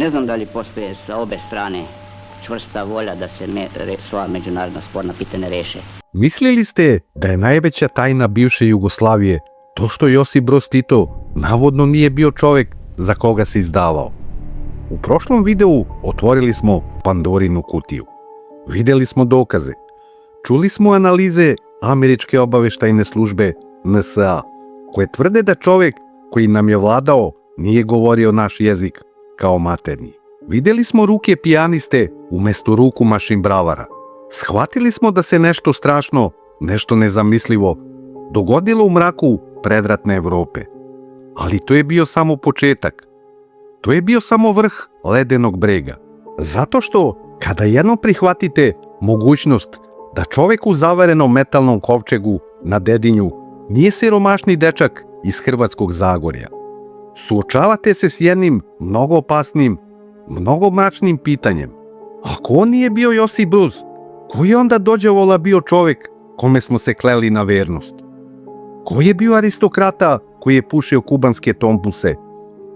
Ne znam da li postoje sa obe strane čvrsta volja da se sva međunarodna sporna pitanja reše. Mislili ste da je najveća tajna bivše Jugoslavije to što Josip Broz Tito navodno nije bio čovek za koga se izdavao? U prošlom videu otvorili smo Pandorinu kutiju. Videli smo dokaze. Čuli smo analize američke obaveštajne službe NSA, koje tvrde da čovek koji nam je vladao nije govorio naš jezik kao maternji. Videli smo ruke pijaniste umesto ruku mašinbravara. Shvatili smo da se nešto strašno, nešto nezamislivo dogodilo u mraku predratne Evrope. Ali to je bio samo početak. To je bio samo vrh ledenog brega. Zato što kada jednom prihvatite mogućnost da čovek u zavarenom metalnom kovčegu na Dedinju nije siromašni dečak iz Hrvatskog Zagorja, suočavate se s jednim mnogo opasnim, mnogo mračnim pitanjem. Ako on nije bio Josip Broz, koji je onda dođavola bio čovek kome smo se kleli na vernost? Ko je bio aristokrata koji je pušio kubanske tompuse,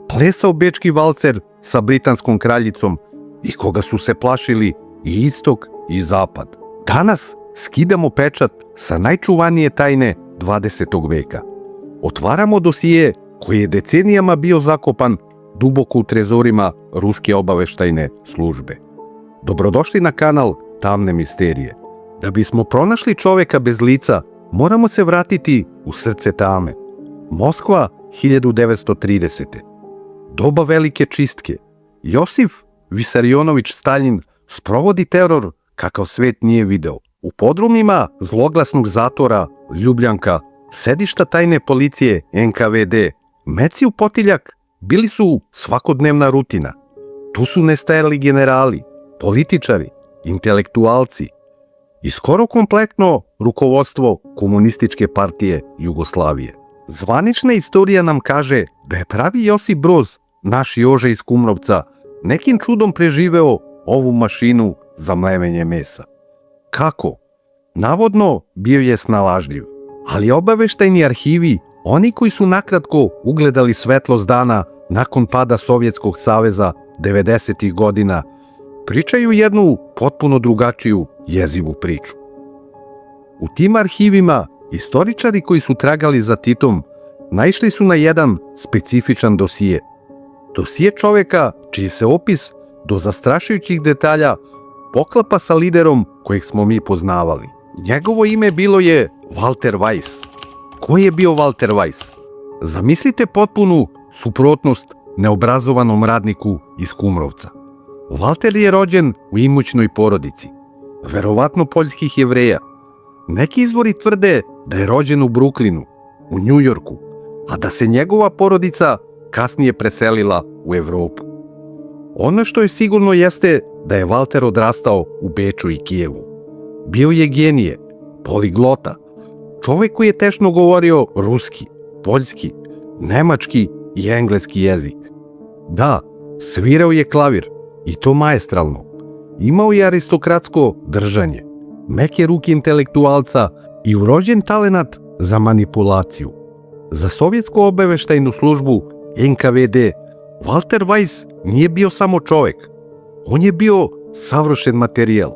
plesao bečki valcer sa britanskom kraljicom i koga su se plašili i istok i zapad? Danas skidamo pečat sa najčuvanije tajne 20. veka. Otvaramo dosije koji je decenijama bio zakopan duboko u trezorima ruske obaveštajne službe. Dobrodošli na kanal Tamne misterije. Da bismo pronašli čoveka bez lica, moramo se vratiti u srce tame. Moskva 1930. Doba velike čistke. Josif Visarionovič Staljin sprovodi teror kakav svet nije video. U podrumima zloglasnog zatvora Ljubljanka, sedišta tajne policije NKVD, meci u potiljak bili su svakodnevna rutina. Tu su nestajali generali, političari, intelektualci i skoro kompletno rukovodstvo Komunističke partije Jugoslavije. Zvanična istorija nam kaže da je pravi Josip Broz, naš Jože iz Kumrovca, nekim čudom preživeo ovu mašinu za mlevenje mesa. Kako? Navodno bio je snalažljiv, ali obaveštajni arhivi, oni koji su nakratko ugledali svetlost dana nakon pada Sovjetskog saveza 90. godina, pričaju jednu potpuno drugačiju jezivu priču. U tim arhivima istoričari koji su tragali za Titom naišli su na jedan specifičan dosije. Dosije čoveka čiji se opis do zastrašujućih detalja poklapa sa liderom kojeg smo mi poznavali. Njegovo ime bilo je Walter Weiss. Ko je bio Walter Weiss? Zamislite potpunu suprotnost neobrazovanom radniku iz Kumrovca. Walter je rođen u imućnoj porodici, verovatno poljskih Jevreja. Neki izvori tvrde da je rođen u Bruklinu, u Njujorku, a da se njegova porodica kasnije preselila u Evropu. Ono što je sigurno jeste da je Walter odrastao u Beču i Kijevu. Bio je genije, poliglota, čovek koji je tečno govorio ruski, poljski, nemački i engleski jezik. Da, svirao je klavir, i to maestralno. Imao je aristokratsko držanje, meke ruke intelektualca i urođen talenat za manipulaciju. Za sovjetsku obaveštajnu službu NKVD Walter Weiss nije bio samo čovek. On je bio savršen materijal.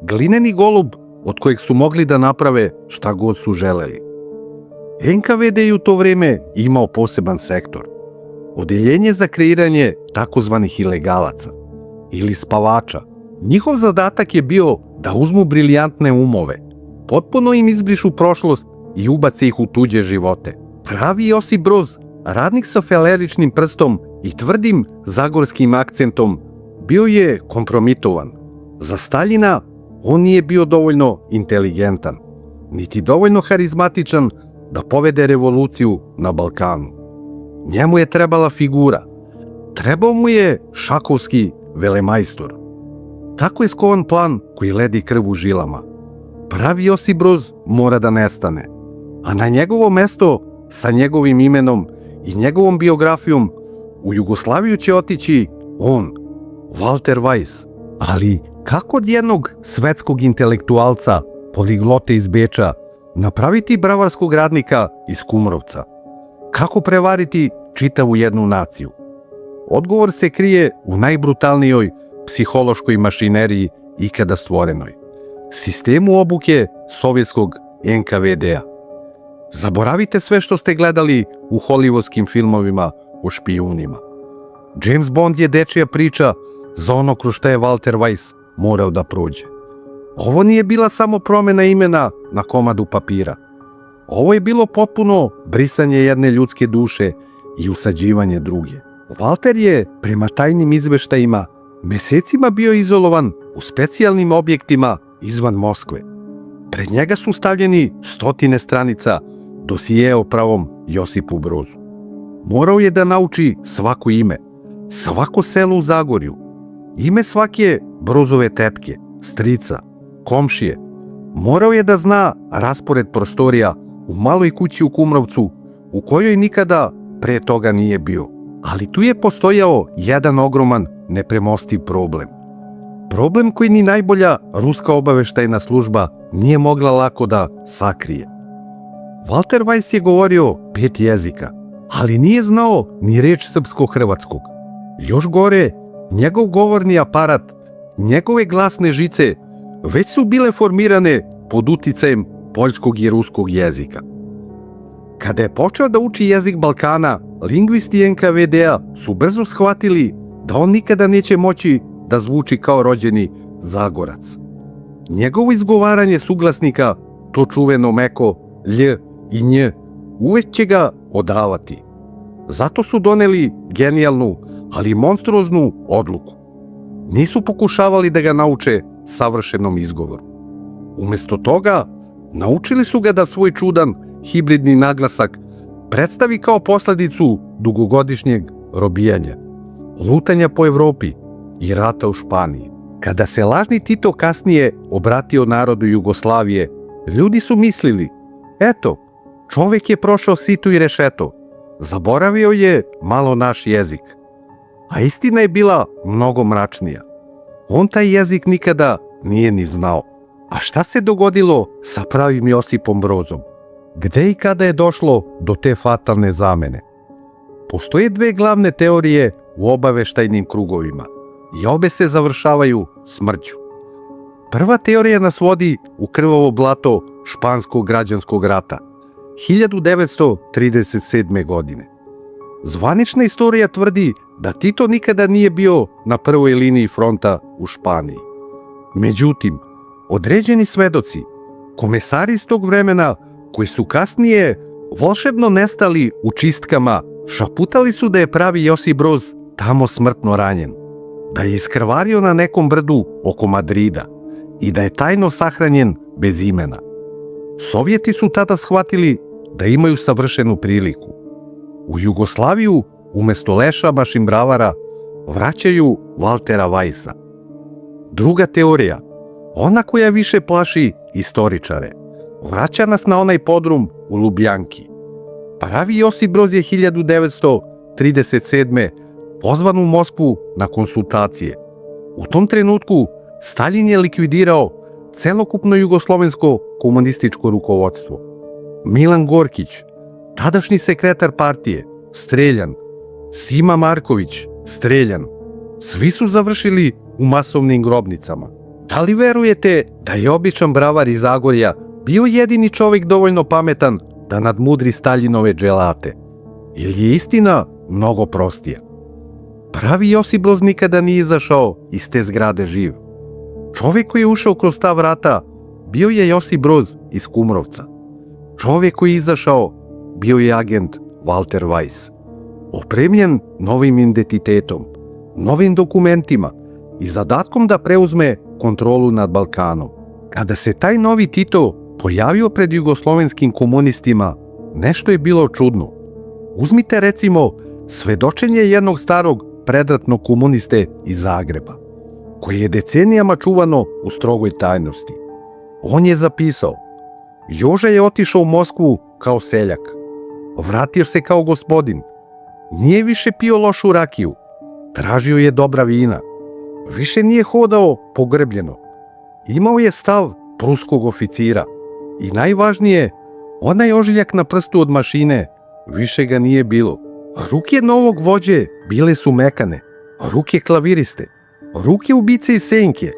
Glineni golub od kojeg su mogli da naprave šta god su želeli. NKVD je u to vreme imao poseban sektor. Odeljenje za kreiranje takozvanih ilegalaca ili spavača. Njihov zadatak je bio da uzmu briljantne umove, potpuno im izbrišu prošlost i ubace ih u tuđe živote. Pravi Josip Broz, radnik sa feleričnim prstom i tvrdim zagorskim akcentom, bio je kompromitovan. Za Staljina on nije bio dovoljno inteligentan, niti dovoljno harizmatičan da povede revoluciju na Balkanu. Njemu je trebala figura. Trebao mu je šakovski velemajstor. Tako je skovan plan koji ledi krv u žilama. Pravi Josip Broz mora da nestane, a na njegovo mesto sa njegovim imenom i njegovom biografijom u Jugoslaviju će otići on, Walter Weiss. Ali kako od jednog svetskog intelektualca, poliglote iz Beča, napraviti bravarskog radnika iz Kumrovca? Kako prevariti čitavu jednu naciju? Odgovor se krije u najbrutalnijoj psihološkoj mašineriji ikada stvorenoj. Sistemu obuke sovjetskog NKVD-a. Zaboravite sve što ste gledali u hollywoodskim filmovima o špijunima. James Bond je dečija priča za ono kroz šta je Walter Weiss morao da prođe. Ovo nije bila samo promjena imena na komadu papira. Ovo je bilo potpuno brisanje jedne ljudske duše i usađivanje druge. Walter je, prema tajnim izveštajima, mesecima bio izolovan u specijalnim objektima izvan Moskve. Pred njega su stavljeni stotine stranica dosije o pravom Josipu Brozu. Morao je da nauči svako ime, svako selo u Zagorju, ime svake Brozove tetke, strica, komšije. Morao je da zna raspored prostorija u maloj kući u Kumrovcu, u kojoj nikada pre toga nije bio. Ali tu je postojao jedan ogroman, nepremostiv problem. Problem koji ni najbolja ruska obaveštajna služba nije mogla lako da sakrije. Walter Weiss je govorio 5 jezika, ali nije znao ni reč srpsko-hrvatskog. Još gore, njegov govorni aparat, njegove glasne žice već su bile formirane pod uticajem poljskog i ruskog jezika. Kada je počeo da uči jezik Balkana, lingvisti NKVD-a su brzo shvatili da on nikada neće moći da zvuči kao rođeni Zagorac. Njegovo izgovaranje suglasnika, to čuveno meko lj i nj, uvek će ga odavati. Zato su doneli genijalnu, ali monstruoznu odluku. Nisu pokušavali da ga nauče savršenom izgovoru. Umesto toga, naučili su ga da svoj čudan hibridni naglasak predstavi kao posledicu dugogodišnjeg robijanja, lutanja po Evropi i rata u Španiji. Kada se lažni Tito kasnije obratio narodu Jugoslavije, ljudi su mislili, eto, čovek je prošao sito i rešeto, zaboravio je malo naš jezik. A istina je bila mnogo mračnija. On taj jezik nikada nije ni znao. A šta se dogodilo sa pravim Josipom Brozom? Gde i kada je došlo do te fatalne zamene? Postoje dve glavne teorije u obaveštajnim krugovima i obe se završavaju smrću. Prva teorija nas vodi u krvavo blato španskog građanskog rata 1937. godine. Zvanična istorija tvrdi da Tito nikada nije bio na prvoj liniji fronta u Španiji. Međutim, određeni svedoci, komesari iz tog vremena, koji su kasnije volšebno nestali u čistkama, šaputali su da je pravi Josip Broz tamo smrtno ranjen, da je iskrvario na nekom brdu oko Madrida i da je tajno sahranjen bez imena. Sovjeti su tada shvatili da imaju savršenu priliku. U Jugoslaviju umesto Leša Mašinbravara vraćaju Waltera Weissa. Druga teorija, ona koja više plaši istoričare, vraća nas na onaj podrum u Lubjanki. Pravi Josip Broz je 1937. pozvan u Moskvu na konsultacije. U tom trenutku Stalin je likvidirao celokupno jugoslovensko komunističko rukovodstvo. Milan Gorkić, tadašnji sekretar partije, streljan. Sima Marković, streljan. Svi su završili u masovnim grobnicama. Da li verujete da je običan bravar iz Zagorja bio jedini čovjek dovoljno pametan da nadmudri Staljinove dželate? Ili je istina mnogo prostija? Pravi Josip Broz nikada nije izašao iz te zgrade živ. Čovjek koji je ušao kroz ta vrata bio je Josip Broz iz Kumrovca. Čovjek koji je izašao bio je agent Walter Weiss. Opremljen novim identitetom, novim dokumentima i zadatkom da preuzme kontrolu nad Balkanom. Kada se taj novi Tito pojavio pred jugoslovenskim komunistima, nešto je bilo čudno. Uzmite recimo svedočenje jednog starog predratnog komuniste iz Zagreba, koje je decenijama čuvano u strogoj tajnosti. On je zapisao: Joža je otišao u Moskvu kao seljak, vratio se kao gospodin, nije više pio lošu rakiju, tražio je dobra vina, više nije hodao pogrbljeno, imao je stav pruskog oficira i najvažnije, onaj ožiljak na prstu od mašine više ga nije bilo. Ruke novog vođe bile su mekane, ruke klaviriste, ruke ubice i senke,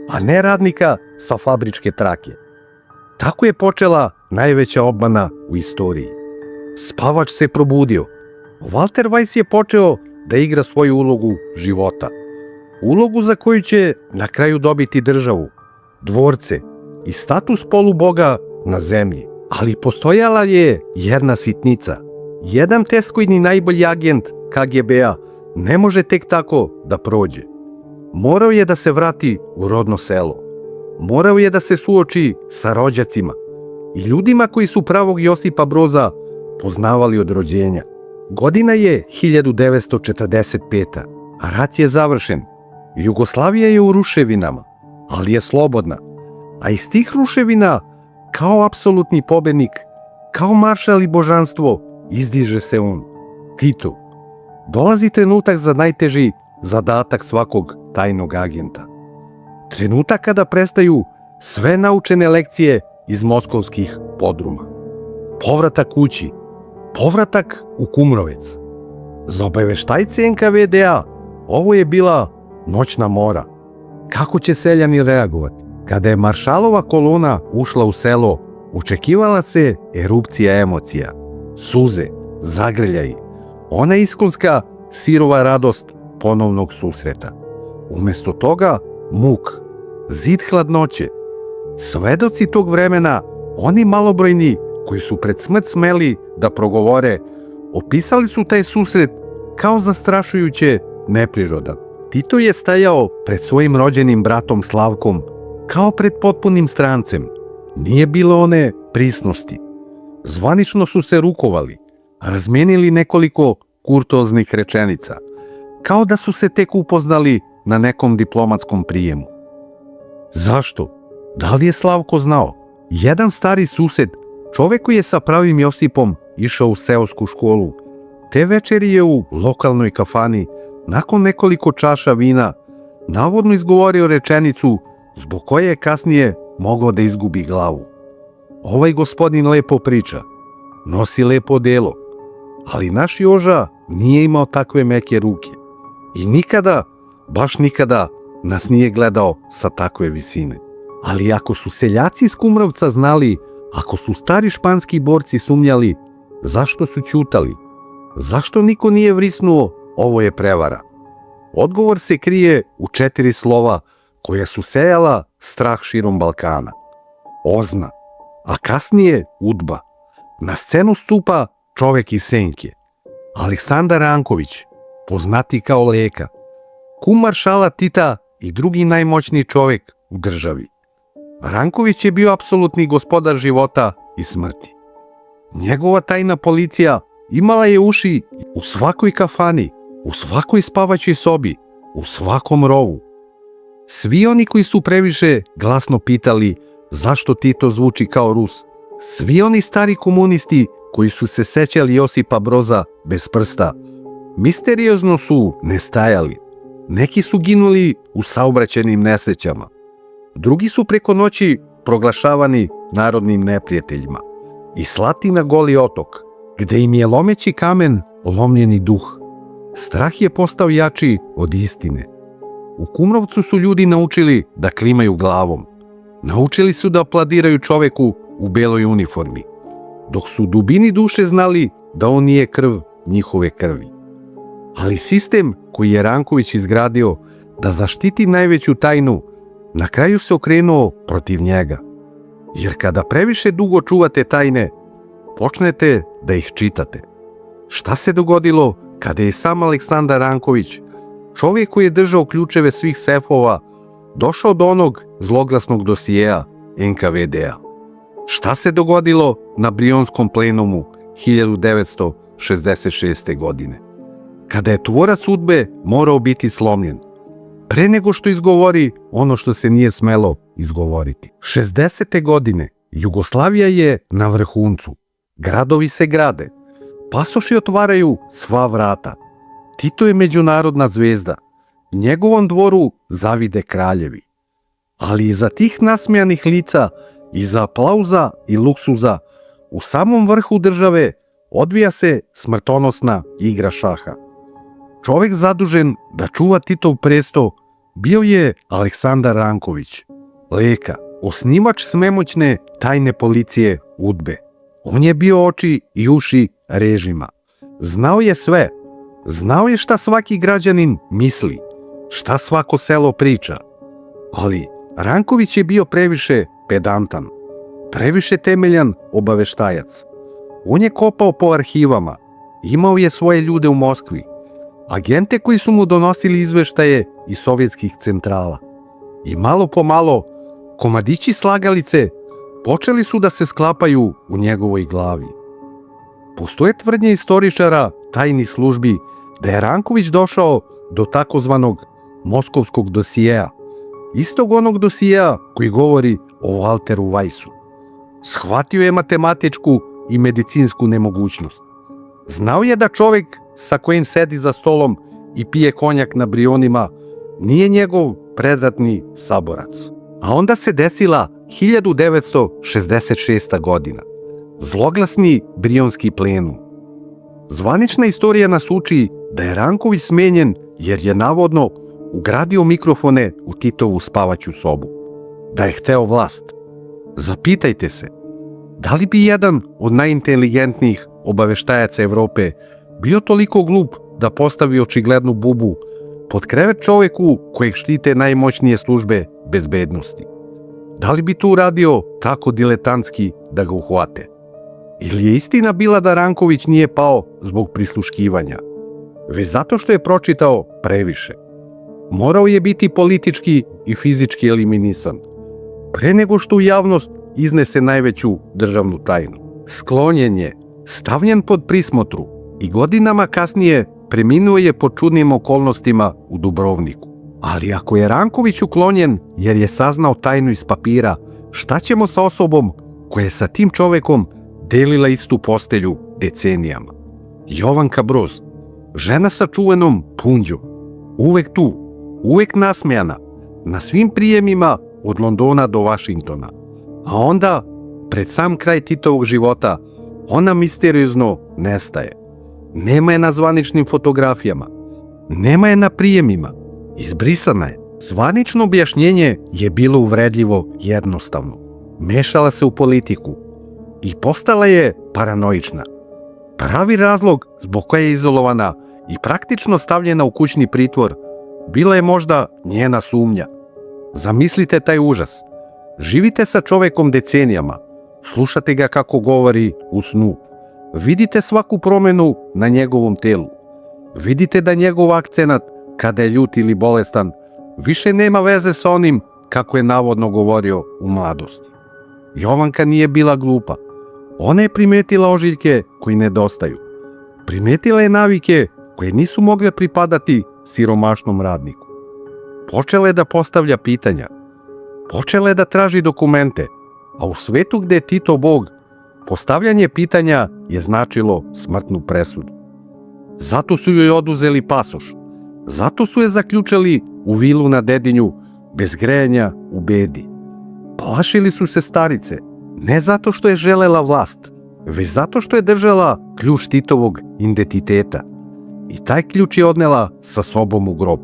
a ne radnika sa fabričke trake. Tako je počela najveća obmana u istoriji. Spavač se probudio. Walter Weiss je počeo da igra svoju ulogu života. Ulogu za koju će na kraju dobiti državu, dvorce i status poluboga na zemlji. Ali postojala je jedna sitnica. Jedan testkojni najbolji agent KGB-a ne može tek tako da prođe. Morao je da se vrati u rodno selo. Morao je da se suoči sa rođacima i ljudima koji su pravog Josipa Broza poznavali od rođenja. Godina je 1945. A rat je završen. Jugoslavija je u ruševinama, ali je slobodna. A iz tih ruševina, kao apsolutni pobednik, kao maršal i božanstvo, izdiže se on, Tito. Dolazi trenutak za najteži zadatak svakog tajnog agenta. Trenutak kada prestaju sve naučene lekcije iz moskovskih podruma. Povratak kući, povratak u Kumrovec. Za obaveštajce NKVD-a ovo je bila noćna mora. Kako će seljani reagovati? Kada je maršalova kolona ušla u selo, očekivala se erupcija emocija, suze, zagrljaji, ona iskonska sirova radost ponovnog susreta. Umesto toga, muk, zid hladnoće. Svedoci tog vremena, oni malobrojni koji su pred smrt smeli da progovore, opisali su taj susret kao zastrašujuće neprirodan. Tito je stajao pred svojim rođenim bratom Slavkom kao pred potpunim strancem. Nije bilo one prisnosti. Zvanično su se rukovali, razmenili nekoliko kurtoznih rečenica, kao da su se tek upoznali na nekom diplomatskom prijemu. Zašto? Da li je Slavko znao? Jedan stari sused, čovek koji je sa pravim Josipom išao u seosku školu, te večeri je u lokalnoj kafani, nakon nekoliko čaša vina, navodno izgovorio rečenicu zbog koje je kasnije mogao da izgubi glavu. Ovaj gospodin lepo priča, nosi lepo delo, ali naš Joža nije imao takve meke ruke i nikada, baš nikada, nas nije gledao sa takve visine. Ali ako su seljaci iz Kumrovca znali, ako su stari španski borci sumnjali, zašto su ćutali? Zašto niko nije vrisnuo, ovo je prevara? Odgovor se krije u 4 slova koja su sejala strah širom Balkana. Ozna, a kasnije Udba. Na scenu stupa čovek iz senke. Aleksandar Ranković, poznati kao Leka, kum maršala Tita i drugi najmoćniji čovek u državi. Ranković je bio apsolutni gospodar života i smrti. Njegova tajna policija imala je uši u svakoj kafani, u svakoj spavaćoj sobi, u svakom rovu. Svi oni koji su previše glasno pitali zašto Tito zvuči kao Rus, svi oni stari komunisti koji su se sećali Josipa Broza bez prsta, misteriozno su nestajali. Neki su ginuli u saobraćajnim nesrećama. Drugi su preko noći proglašavani narodnim neprijateljima i slati na Goli otok, gde im je lomeći kamen lomljeni duh. Strah je postao jači od istine. U Kumrovcu su ljudi naučili da klimaju glavom. Naučili su da aplaudiraju čoveku u beloj uniformi, dok su u dubini duše znali da on nije krv njihove krvi. Ali sistem koji je Ranković izgradio da zaštiti najveću tajnu, na kraju se okrenuo protiv njega. Jer kada previše dugo čuvate tajne, počnete da ih čitate. Šta se dogodilo kada je sam Aleksandar Ranković, čovjek koji je držao ključeve svih sefova, došao do onog zloglasnog dosijeja NKVD-a? Šta se dogodilo na Brionskom plenumu 1966. godine? Kada je tvorac udbe morao biti slomljen, pre nego što izgovori ono što se nije smelo izgovoriti. 60. godine Jugoslavija je na vrhuncu. Gradovi se grade. Pasoši otvaraju sva vrata. Tito je međunarodna zvezda. Njegovom dvoru zavide kraljevi. Ali iza tih nasmejanih lica, iza aplauza i luksuza, u samom vrhu države odvija se smrtonosna igra šaha. Čovek zadužen da čuva Titov presto bio je Aleksandar Ranković, Leka, osnivač svemoćne tajne policije UDBE. On je bio oči i uši režima. Znao je sve. Znao je šta svaki građanin misli, šta svako selo priča. Ali Ranković je bio previše pedantan, previše temeljan obaveštajac. On je kopao po arhivama, imao je svoje ljude u Moskvi, agente koji su mu donosili izveštaje iz sovjetskih centrala. I malo po malo, komadići slagalice počeli su da se sklapaju u njegovoj glavi. Postoje tvrdnje istoričara tajnih službi da je Ranković došao do takozvanog moskovskog dosijeja, istog onog dosijeja koji govori o Walteru Weissu. Shvatio je matematičku i medicinsku nemogućnost. Znao je da čovek sa kojim sedi za stolom i pije konjak na Brionima nije njegov predratni saborac. A onda se desila 1966. godina. Zloglasni Brionski plenum. Zvanična istorija nas uči da je Ranković smenjen jer je navodno ugradio mikrofone u Titovu spavaću sobu. Da je hteo vlast. Zapitajte se, da li bi jedan od najinteligentnijih obaveštajaca Evrope bio toliko glup da postavi očiglednu bubu pod krevet čoveku kojeg štite najmoćnije službe bezbednosti? Da li bi to uradio tako diletantski da ga uhvate? Ili je istina bila da Ranković nije pao zbog prisluškivanja, već zato što je pročitao previše? Morao je biti politički i fizički eliminisan, pre nego što u javnost iznese najveću državnu tajnu. Sklonjen je, stavljen pod prismotru i godinama kasnije preminuo je po čudnim okolnostima u Dubrovniku. Ali ako je Ranković uklonjen jer je saznao tajnu iz papira, šta ćemo sa osobom koja je sa tim čovekom delila istu postelju decenijama? Jovanka Broz, žena sa čuvenom punđom, uvek tu, uvek nasmejana, na svim prijemima od Londona do Vašingtona. A onda, pred sam kraj Titovog života, ona misteriozno nestaje. Nema je na zvaničnim fotografijama, nema je na prijemima, izbrisana je. Zvanično objašnjenje je bilo uvredljivo jednostavno. Mešala se u politiku i postala je paranoična. Pravi razlog zbog koje je izolovana i praktično stavljena u kućni pritvor bila je možda njena sumnja. Zamislite taj užas. Živite sa čovekom decenijama, slušate ga kako govori u snu, vidite svaku promenu na njegovom telu, vidite da njegov akcenat kada je ljut ili bolestan više nema veze sa onim kako je navodno govorio u mladosti. Jovanka nije bila glupa. Ona je primetila ožiljke koji nedostaju. Primetila je navike koje nisu mogle pripadati siromašnom radniku. Počela je da postavlja pitanja. Počela je da traži dokumente, a u svetu gde je Tito Bog, postavljanje pitanja je značilo smrtnu presudu. Zato su joj oduzeli pasoš. Zato su je zaključali u vilu na Dedinju, bez grejanja, u bedi. Plašili su se starice, ne zato što je želela vlast, već zato što je držala ključ Titovog identiteta. I taj ključ je odnela sa sobom u grob.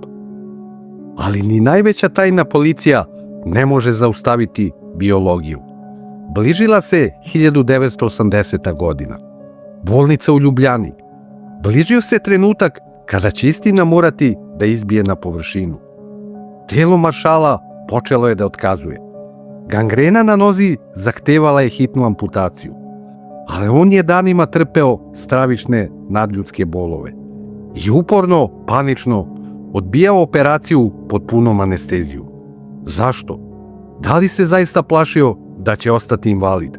Ali ni najveća tajna policija ne može zaustaviti biologiju. Bližila se 1980. godina. Bolnica u Ljubljani. Bližio se trenutak kada će istina morati da izbije na površinu. Telo maršala počelo je da otkazuje. Gangrena na nozi zahtevala je hitnu amputaciju. Ali on je danima trpeo stravične nadljudske bolove. I uporno, panično, odbijao operaciju pod punom anesteziju. Zašto? Da li se zaista plašio da će ostati invalid?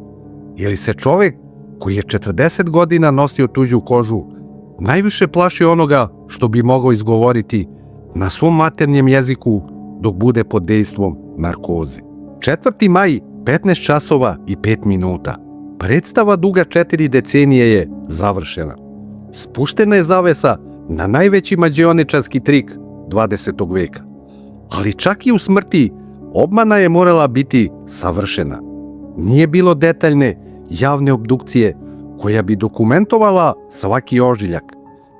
Ili se čovek koji je 40 godina nosio tuđu kožu najviše plaši onoga što bi mogao izgovoriti na svom maternjem jeziku dok bude pod dejstvom narkoze? 4. maj, 15 časova i 5 minuta. Predstava duga 4 decenije je završena. Spuštena je zavesa na najveći mađioničarski trik 20. veka. Ali čak i u smrti obmana je morala biti savršena. Nije bilo detaljne javne obdukcije koja bi dokumentovala svaki ožiljak,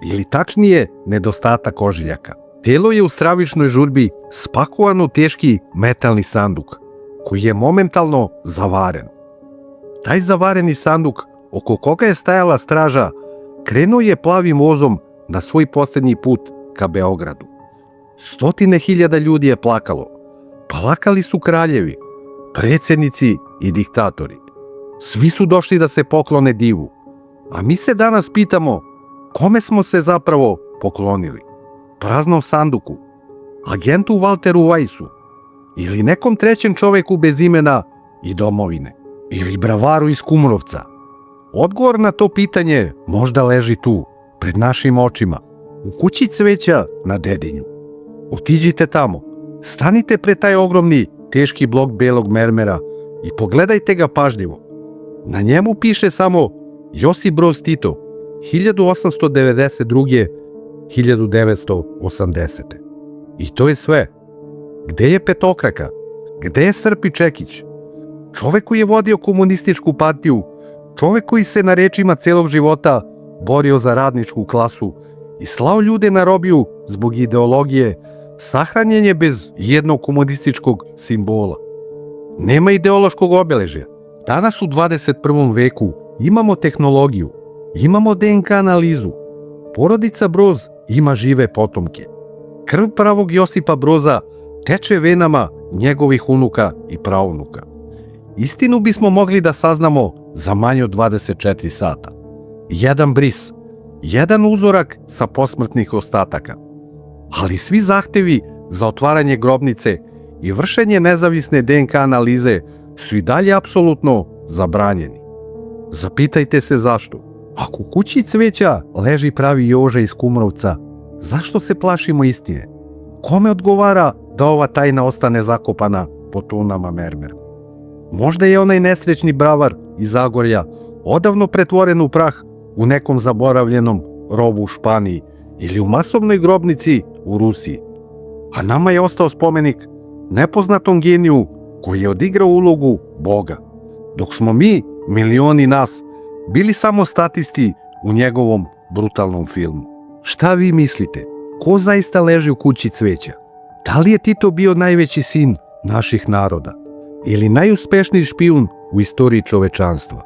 ili tačnije nedostatak ožiljaka. Telo je u stravičnoj žurbi spakovano u teški metalni sanduk, koji je momentalno zavaren. Taj zavareni sanduk, oko koga je stajala straža, krenuo je plavim vozom na svoj posljednji put ka Beogradu. Stotine hiljada ljudi je plakalo. Plakali su kraljevi, predsjednici i diktatori. Svi su došli da se poklone divu. A mi se danas pitamo kome smo se zapravo poklonili. Praznom sanduku, agentu Walteru Weissu ili nekom trećem čoveku bez imena i domovine ili bravaru iz Kumrovca. Odgovor na to pitanje možda leži tu, pred našim očima, u kući cveća na Dedinju. Otiđite tamo, stanite pred taj ogromni, teški blok belog mermera i pogledajte ga pažljivo. Na njemu piše samo Josip Broz Tito, 1892. 1980. I to je sve. Gde je petokraka? Gde je Srp i Čekić? Čovek koji je vodio komunističku partiju, čovek koji se na rečima celog života borio za radničku klasu i slao ljude na robiju zbog ideologije, sahranjen je bez jednog komunističkog simbola. Nema ideološkog obeležja. Danas u 21. veku imamo tehnologiju, imamo DNK analizu. Porodica Broz ima žive potomke. Krv pravog Josipa Broza teče venama njegovih unuka i praunuka. Istinu bismo mogli da saznamo za manje od 24 sata. Jedan bris, jedan uzorak sa posmrtnih ostataka. Ali svi zahtevi za otvaranje grobnice i vršenje nezavisne DNK analize su i dalje apsolutno zabranjeni. Zapitajte se zašto. Ako u kući cveća leži pravi Joža iz Kumrovca, zašto se plašimo istine? Kome odgovara da ova tajna ostane zakopana po tonama mermera? Možda je onaj nesrećni bravar iz Zagorja odavno pretvoren u prah u nekom zaboravljenom rovu u Španiji ili u masovnoj grobnici u Rusiji. A nama je ostao spomenik nepoznatom geniju koji je odigrao ulogu Boga, dok smo mi, milioni nas, bili samo statisti u njegovom brutalnom filmu. Šta vi mislite? Ko zaista leži u kući cveća? Da li je Tito bio najveći sin naših naroda? Ili najuspešniji špijun u istoriji čovečanstva?